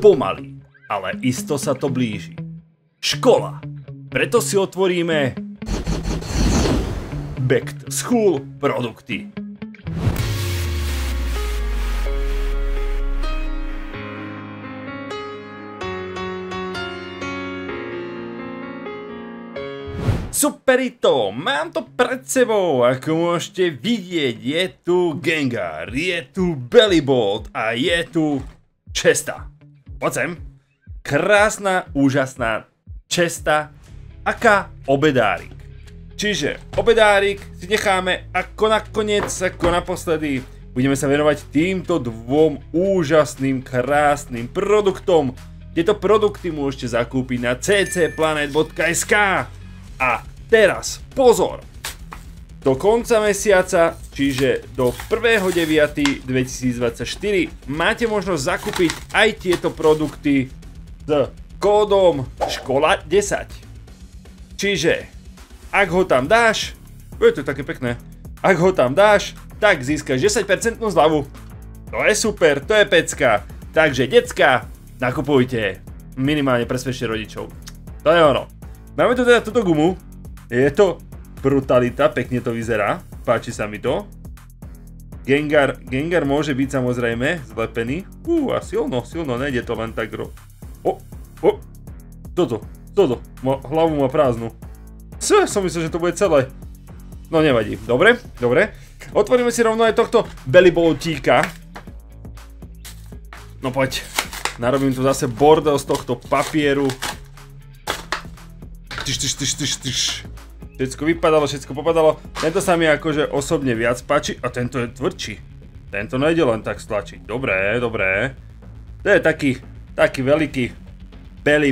Pomaly, ale isto sa to blíži. Škola. Preto si otvoríme Back to School produkty. Superito, mám to pred sebou, ako môžete vidieť, je tu Gengar, je tu Bellibolt a je tu Chesta. Poď sem. Krásna, úžasná Chesta, aká obedárik. Čiže obedárik si necháme ako nakoniec, ako naposledy. Budeme sa venovať týmto dvom úžasným, krásnym produktom. Tieto produkty môžete zakúpiť na ccplanet.sk. A teraz pozor! Do konca mesiaca, čiže do 1.9.2024 máte možnosť zakúpiť aj tieto produkty s kódom škola10. Čiže ak ho tam dáš, to je také pekné, ak ho tam dáš, tak získaš 10% zľavu. To je super, to je pecka. Takže decka, nakupujte. Minimálne presvedčte rodičov. To je ono. Máme tu teda túto gumu, je to brutalita, pekne to vyzerá, páči sa mi to. Gengar môže byť samozrejme zlepený, a silno, nejde to len tak toto, hlavu má prázdnu. Som myslel, že to bude celé. No nevadí, dobre. Otvoríme si rovno aj tohto Belliboltíka. No poď, narobím tu zase bordel z tohto papieru. Všetko vypadalo, všetko popadalo. Tento sa mi akože osobne viac páči a tento je tvrdší. Tento nejde len tak stlačiť. Dobre. To je taký veľký Belly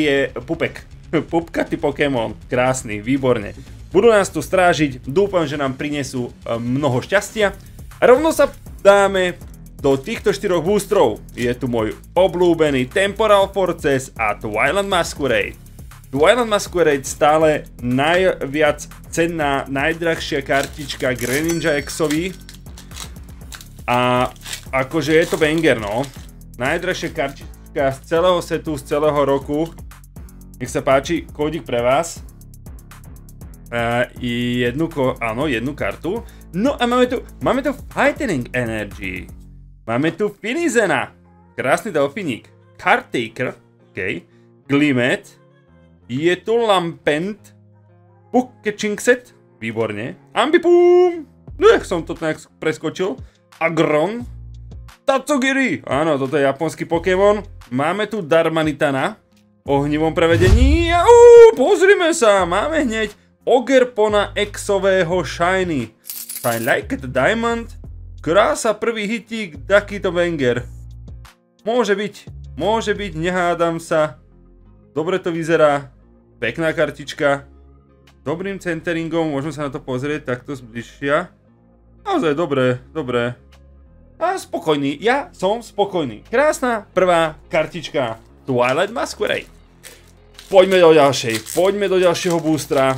je pupek. Pupkatý Pokémon. Krásny, výborne. Budú nás tu strážiť, dúfam, že nám prinesú mnoho šťastia. A rovno sa dáme do týchto 4 boostrov. Je tu môj obľúbený Temporal Forces a Twilight Masquerade. Twilight Masquerade stále najviac cenná, najdrahšia kartička Greninja X-ovi. A akože je to banger, no. Najdrahšia kartička z celého setu, z celého roku. Nech sa páči, kódik pre vás. Jednu kartu. No a máme tu Fighting Energy. Máme tu Finizena. Krásny delfiník. Cartaker. OK. Glimet. Je tu Lampent, Catching Set, výborne, Ambipom, som to nejak preskočil, Agron, Tatsugiri, áno, toto je japonský Pokémon, máme tu Darmanitana, ohnivom prevedení, pozrime sa, máme hneď Ogerpona X-ového Shiny, Shine Like the Diamond, krása, prvý hitík, takýto banger, môže byť, nehádam sa, dobre to vyzerá. Pekná kartička, dobrým centeringom, môžeme sa na to pozrieť takto zbližšia. Naozaj dobré. A spokojný, ja som spokojný. Krásna prvá kartička Twilight Masquerade. Poďme do ďalšieho boostra.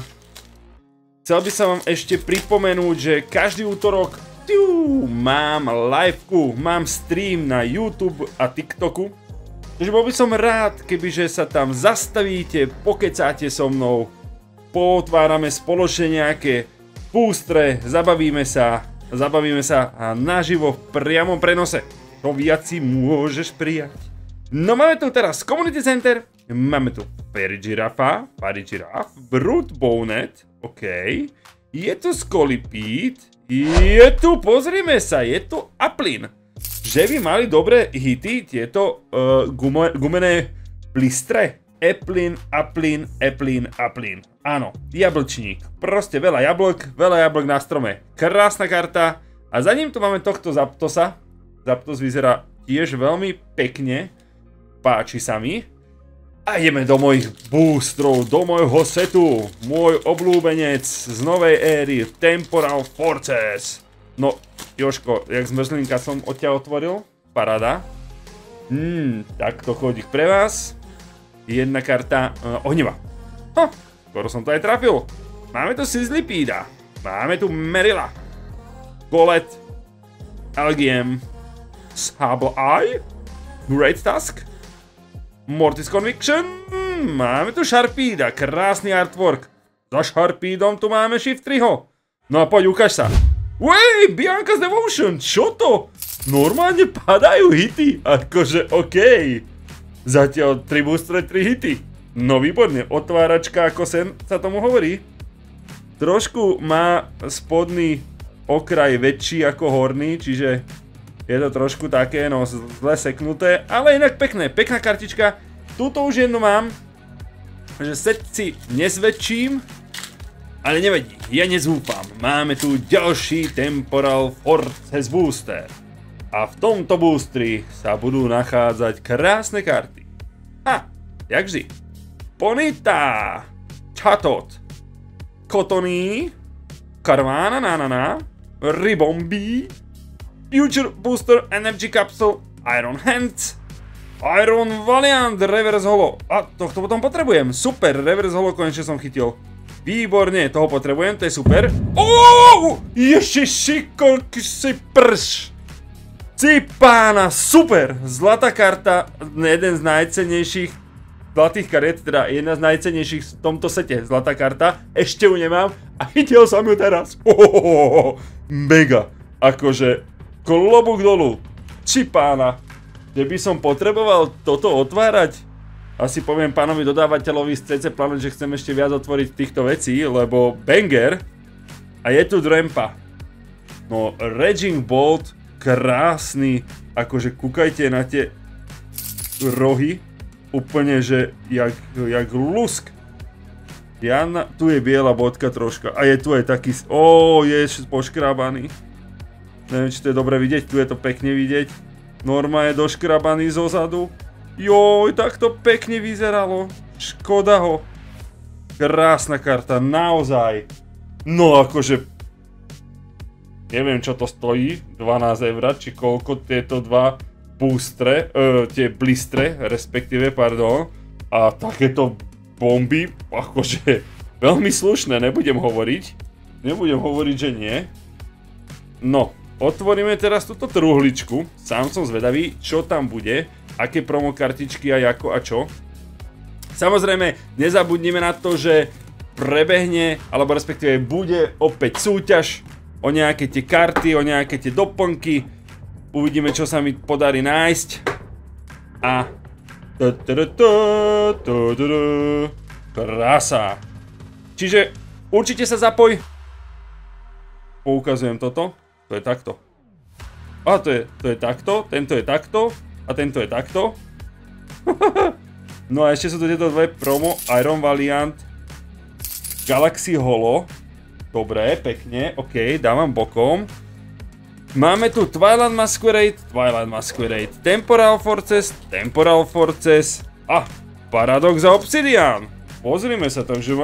Chcel by som vám ešte pripomenúť, že každý útorok mám liveku, mám stream na YouTube a TikToku. Takže bol by som rád, kebyže sa tam zastavíte, pokecáte so mnou, potvárame spoločne nejaké pústre, zabavíme sa a naživo v priamom prenose. To viac si môžeš prijať. No máme tu teraz Community Center, máme tu Farigiraf, Brute Bonnet, OK, je tu Scolipede, je tu, pozrime sa, je tu Applin. Že by mali dobré hity tieto gumené plistre. Applin. Áno, jablčník. Proste veľa jablok na strome. Krásna karta. A za ním tu máme tohto Zapdosa. Zapdos vyzerá tiež veľmi pekne. Páči sa mi. A ideme do mojich boostrov, do môjho setu. Môj obľúbenec z novej éry Temporal Forces. No, Jožko, jak zmrzlinka som odtiaľ otvoril. Paráda. Takto kódik pre vás. Jedna karta ohniva. Skoro som to aj trafil. Máme tu Sizzlipeda. Máme tu Merila. Golett. LGM. Sable Eye. Great Task. Mortis Conviction. Máme tu Sharpeeda, krásny artwork. Za Sharpeedom tu máme Shift 3. No a poď, ukáž sa. Wej, Bianca's Devotion, čo to? Normálne padajú hity, akože okej. Zatiaľ 3 boostre, 3 hity. No výborne, otváračka, ako sa tomu hovorí. Trošku má spodný okraj väčší ako horný, čiže je to trošku také, no zle seknuté, ale inak pekné, pekná kartička. Tuto už jednu mám, že set si nezväčším, ale nevadí, ja nezúfam. Máme tu ďalší Temporal Forces Booster. A v tomto boostri sa budú nachádzať krásne karty. Jak vždy. Ponyta, Chatot, Kotony, Karvana Nanana, Ribombi, Future Booster Energy Capsule, Iron Hands, Iron Valiant, Reverse Holo. A tohto potom potrebujem. Super, Reverse Holo konečne som chytil. Výborne, toho potrebujem, to je super. Ježiši, koľko si prš. Cipána, super. Zlatá karta, jeden z najcennejších zlatých kariet, teda jedna z najcennejších v tomto sete. Zlatá karta, ešte ju nemám a chytil som ju teraz. Mega. Akože klobúk dolu. Cipána. Že by som potreboval toto otvárať? Asi poviem pánovi dodávateľovi z CC Planet, že chcem ešte viac otvoriť týchto vecí, lebo banger. A je tu Drampa. No, Raging Bolt, krásny. Akože kúkajte na tie rohy. Úplne, že jak lusk. Tu je biela bodka troška. A je tu aj taký... je poškrábaný. Neviem, či to je dobre vidieť. Tu je to pekne vidieť. Norma je doškrabaný zozadu. Joj, tak to pekne vyzeralo. Škoda ho. Krásna karta, naozaj. No akože... Neviem, čo to stojí. 12 eur, či koľko tieto dva boostre, tie blistre, respektíve, pardon. A takéto bomby, akože veľmi slušné, nebudem hovoriť. Nebudem hovoriť, že nie. No, otvoríme teraz túto truhličku. Sám som zvedavý, čo tam bude. Aké promokartičky a ako a čo. Samozrejme, nezabudnime na to, že prebehne, alebo respektíve bude opäť súťaž o nejaké tie karty, o nejaké tie doplnky. Uvidíme, čo sa mi podarí nájsť. A... Krása. Čiže určite sa zapoj. Poukazujem toto. To je takto. A to je takto, tento je takto a tento je takto. No a ešte sú tu tieto dve promo, Iron Valiant, Galaxy Holo. Dobre, pekne, ok, dávam bokom. Máme tu Twilight Masquerade, Temporal Forces a Paradox a Obsidian. Pozrime sa, takže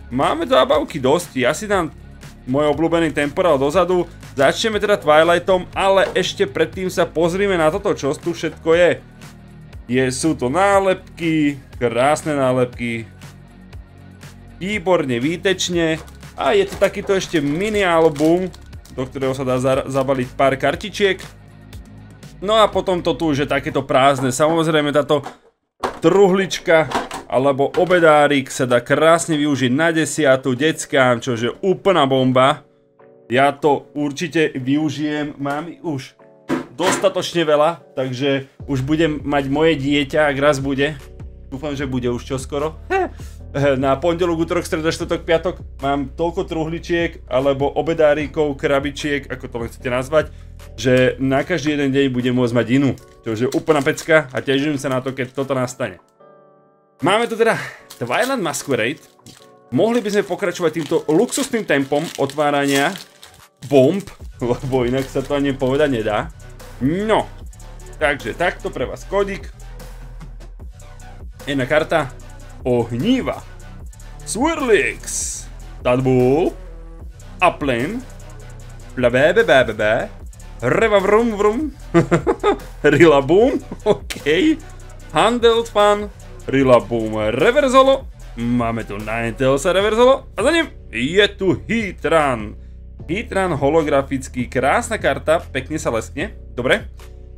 máme zábavky dosť. Ja si dám môj obľúbený Temporal dozadu. Začneme teda Twilightom, ale ešte predtým sa pozrime na toto, čo tu všetko je. Sú to nálepky, krásne nálepky. Výborne, výtečne. A je to takýto ešte mini album, do ktorého sa dá zabaliť pár kartičiek. No a potom to tu už je takéto prázdne. Samozrejme táto truhlička alebo obedárik sa dá krásne využiť na 10. deckám, čože úplná bomba. Ja to určite využijem, mám už dostatočne veľa, takže už budem mať moje dieťa, ak raz bude. Dúfam, že bude už čoskoro. Na pondelok, útorok, streda, štvrtok, piatok mám toľko truhličiek alebo obedárikov, krabičiek, ako to len chcete nazvať, že na každý jeden deň budem môcť mať inú. To je úplná pecka a teším sa na to, keď toto nastane. Máme tu teda Twilight Masquerade. Mohli by sme pokračovať týmto luxusným tempom otvárania bomb, lebo inak sa to ani povedať nedá. No, takže takto pre vás kódik. Jedna karta. Ohníva, Swirlix, Tadbull, Upland, Blabébébébé, Reva Vrum Vrum, Rillaboom, ok, Handelfan, Rillaboom Reverse Holo, máme tu Ninetales Reverse Holo a za ním je tu Heatran. Heatran holografický, krásna karta, pekne sa leskne, dobre.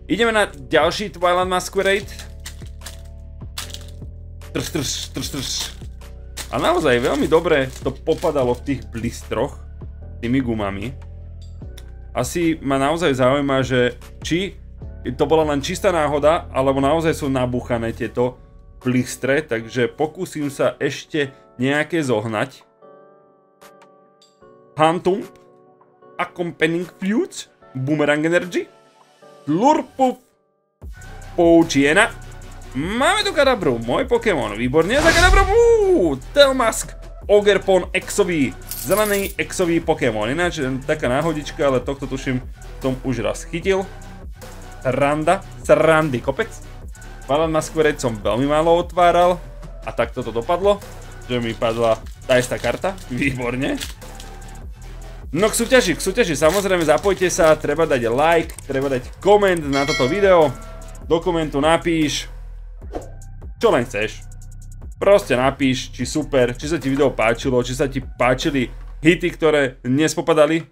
Ideme na ďalší Twilight Masquerade. Trš. A naozaj veľmi dobre to popadalo v tých blistroch, tými gumami. Asi ma naozaj zaujíma, že či to bola len čistá náhoda, alebo naozaj sú nabúchané tieto blistre, takže pokúsim sa ešte nejaké zohnať. Hantum, Accompanying Fuse, Boomerang Energy, Slurpuff, Pouchiena. Máme tu Kadabru, môj Pokémon, výborne za Kadabru, Telmask, Ogerpon Exový, zelený Exový Pokémon, ináč taká náhodička, ale tohto tuším som už raz chytil. Srandy kopec. Twilight Masquerade som veľmi málo otváral a takto to dopadlo, že mi padla tá istá karta, výborne. No k súťaži, samozrejme zapojte sa, treba dať like, treba dať koment na toto video, do komentu napíš, čo len chceš. Proste napíš, či super, či sa ti video páčilo, či sa ti páčili hity, ktoré dnes popadali.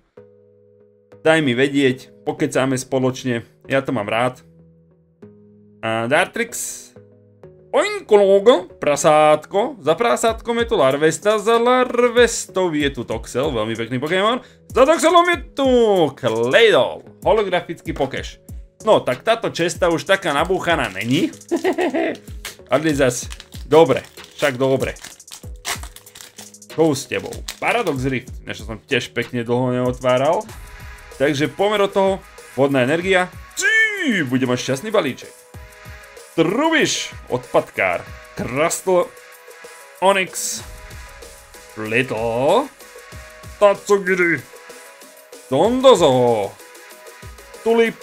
Daj mi vedieť, pokecáme spoločne, ja to mám rád. A Dartrix, Oinkologo, prasátko, za prasátkom je tu Larvesta, za Larvestou je tu Toxel, veľmi pekný Pokémon. Za Toxelom je tu Claydol, holografický Pokeš. No, tak táto česta už taká nabúchaná není. Ale zas, dobre, však dobre. Čo s tebou? Paradox Rift, niečo som tiež pekne dlho neotváral. Takže pomer od toho, vodná energia. Bude mať šťastný balíček. Trubiš, odpadkár. Crustle, Onyx, Little, Tatsugiri, Dondozo, Tulip,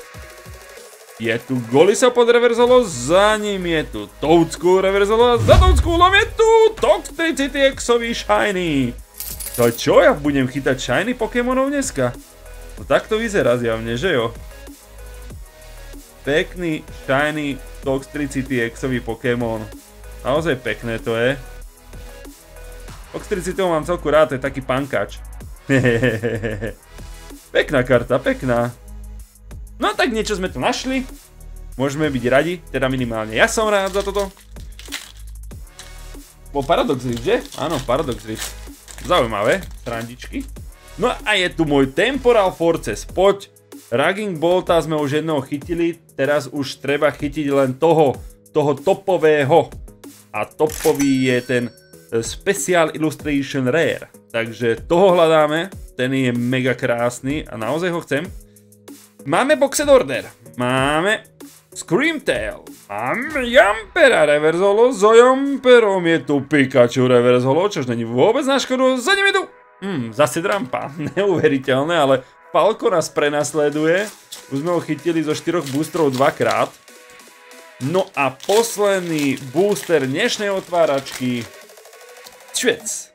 je tu Golisa pod reverzolo, za ním je tu Toadscool reverzolo, za Toadscoolom je tu Toxtricity Exový Shiny. To čo, ja budem chytať Shiny Pokémonov dneska? No tak to vyzerá zjavne, že jo? Pekný Shiny Toxtricity Exový Pokémon. Naozaj pekné to je. Toxtricity mám celku rád, to je taký pankač. Pekná karta, pekná. No tak niečo sme tu našli. Môžeme byť radi, teda minimálne ja som rád za toto. Bol Paradox Rift, že? Áno, Paradox Rift. Zaujímavé, srandičky. No a je tu môj Temporal Forces, poď. Raging Bolta sme už jedného chytili, teraz už treba chytiť len toho topového. A topový je ten Special Illustration Rare. Takže toho hľadáme, ten je mega krásny a naozaj ho chcem. Máme Boxed Order, máme Screamtail, máme Jampera Reverzolo, za Jamperom je tu Pikachu Reverzolo, čož není vôbec na škodu, za ním je tu zase Drampa, neuveriteľné, ale Falco nás prenasleduje, už sme ho chytili zo 4 boostrov dvakrát. No a posledný booster dnešnej otváračky, Švec,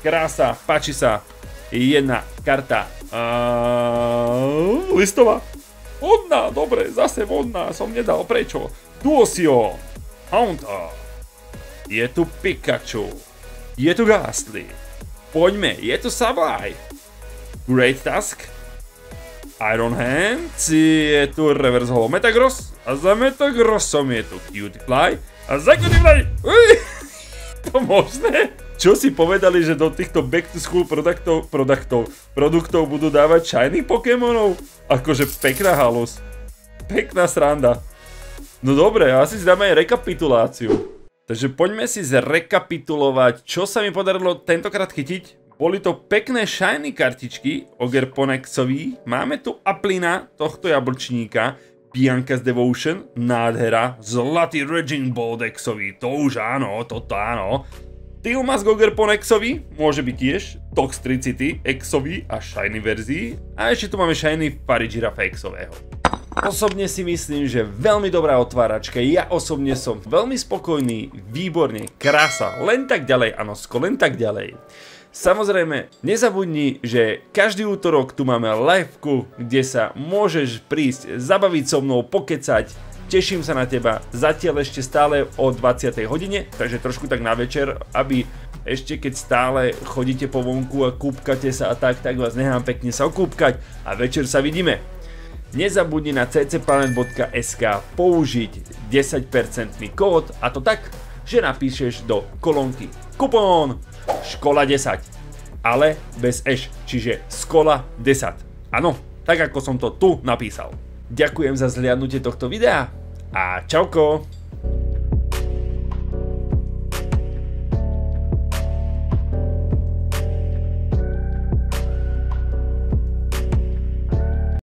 krása, páči sa, jedna karta. Listová. Vodná, dobre, zase vodná, som nedal, prečo? Duosio, Haunter, je tu Pikachu, je tu Ghastly, poďme, je tu Sableye, Great Tusk, Iron Hand, je tu Reverse Holo Metagross a za Metagrossom je tu Cutiefly a za Cutiefly, to možné? Čo si povedali, že do týchto Back to School produktov budú dávať shiny Pokémonov? Akože pekná halus. Pekná sranda. No dobre, asi si dáme aj rekapituláciu. Takže poďme si zrekapitulovať, čo sa mi podarilo tentokrát chytiť. Boli to pekné shiny kartičky, Ogerponexový. Máme tu Aplina, tohto jablčníka, Bianca's Devotion, nádhera, zlatý Raging Ball Exový, to už áno, toto áno. Tilmask Ogerponexový, môže byť tiež, Toxtricity Exový a Shiny verzii. A ešte tu máme Shiny Farigiraffa Exového. Osobne si myslím, že veľmi dobrá otváračka, ja osobne som veľmi spokojný, výborne, krása, len tak ďalej, Anosko, len tak ďalej. Samozrejme, nezabudni, že každý útorok tu máme liveku, kde sa môžeš prísť, zabaviť so mnou, pokecať. Teším sa na teba, zatiaľ ešte stále o 20. hodine, takže trošku tak na večer, aby ešte keď stále chodíte po vonku a kúpkate sa a tak vás nechám pekne sa okúpkať a večer sa vidíme. nezabudni na ccplanet.sk použiť 10% kód, a to tak, že napíšeš do kolónky kupón škola 10, ale bez eš, čiže škola 10. Áno, tak ako som to tu napísal. Ďakujem za zhliadnutie tohto videa a čauko!